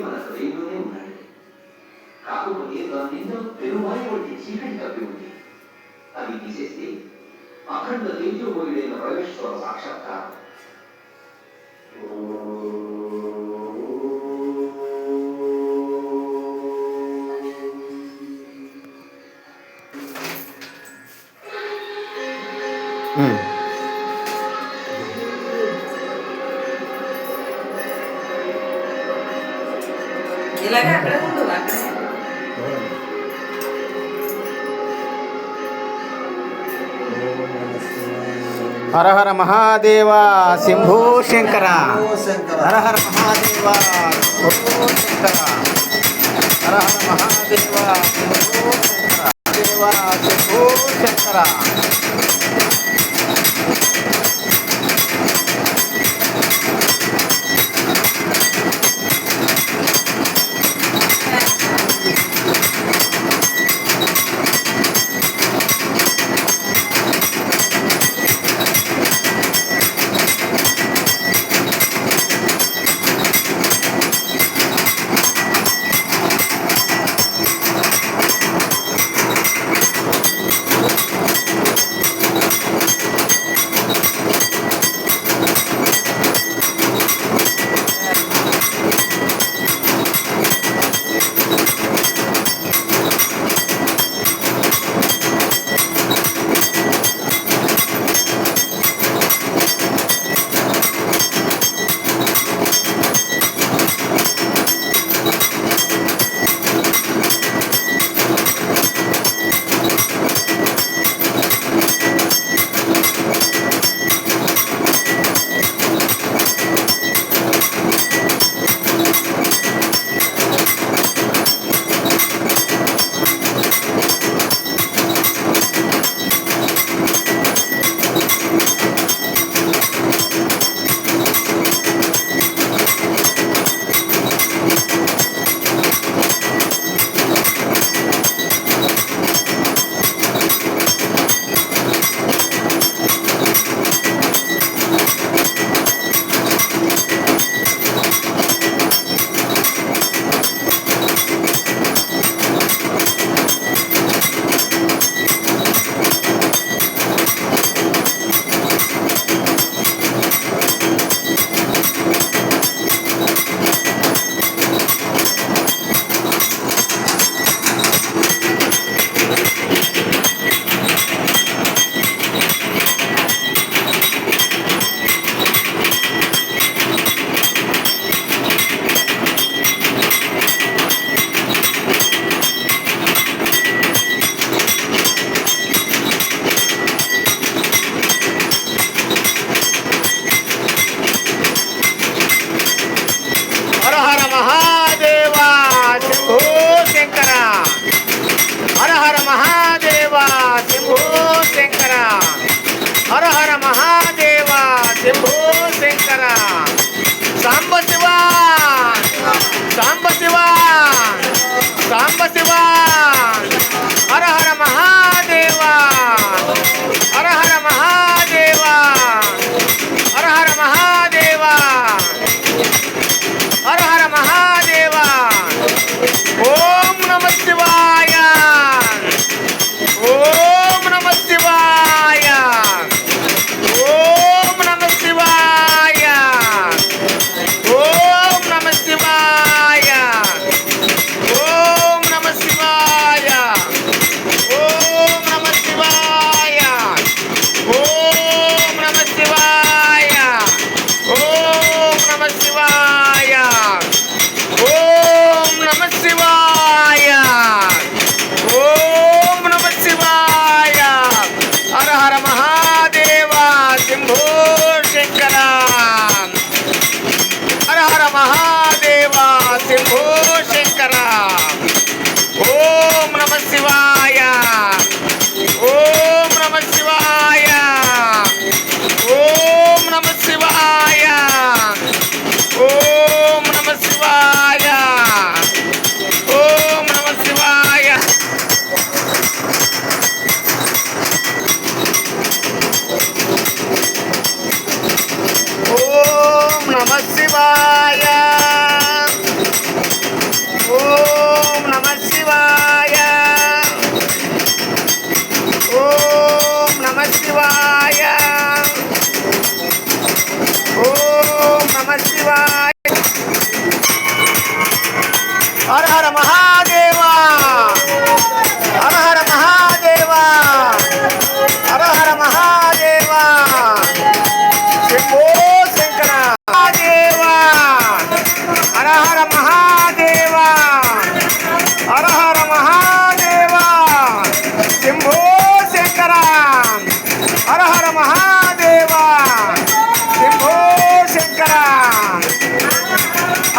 మన హృదయంలోనే ఉన్నాడు. కాకపోతే దానింట్లో పెరుమాయ వంటి చీకటి కప్పి ఉంది. అది తీసేస్తే అఖండ తేజోమయుడైన పరమేశ్వర సాక్షాత్కారం. ఇలాగే అక్కడే ఉండు అక్కడే. హర హర మహాదేవ శంభో శంకర. హర హర మహాదేవ శంభో శంకర. హర హర మహాదేవ శంభో శంకర. దేవ శంభో శంకర.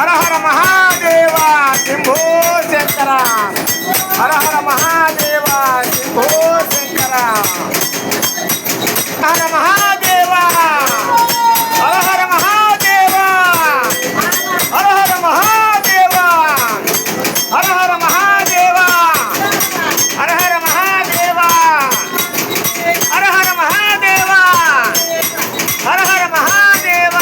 హర హర మహాదేవ శంభో శంకర హర హర మహాదేవ శంభో శంకర హర మహాదేవ హర హర మహాదేవ హర హర మహాదేవ హర హర మహాదేవ హర హర మహాదేవ హర హర మహాదేవ హర హర మహాదేవ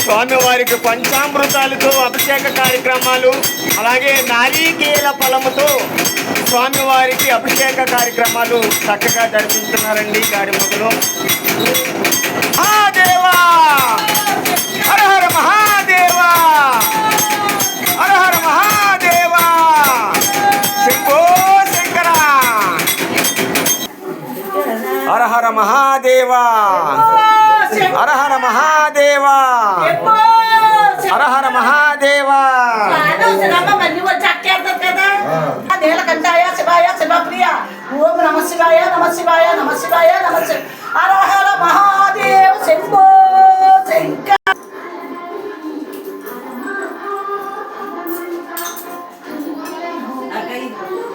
స్వామివారికి పంచామృతాలతో అభిషేక కార్యక్రమాలు అలాగే నారీకేల ఫలముతో స్వామివారికి అభిషేక కార్యక్రమాలు చక్కగా జరిపిస్తున్నారండి గాడిమగలో. మహాదేవా హర హర మహాదేవా హర హర మహాదేవా శంభో శంకర హర హర మహాదేవా హర హర మహాదేవా హర హర మహాదేవా నీలకంఠాయ శివాయ శివప్రియ ఓం నమ శివాయ నమ శివాయ నమ శివాయ నమ శివ హర హర మహాదేవ శంభో శంకర.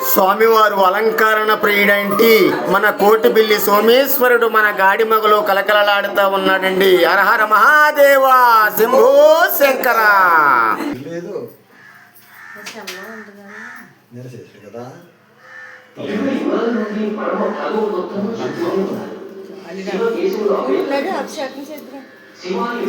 స్వామివారు అలంకరణ ప్రియుడంటి మన కోటిబిల్లి సోమేశ్వరుడు మన గాడిమగలో కలకలలాడుతూ ఉన్నాడండి. హరహర మహాదేవా శంభో శంకర. శివాని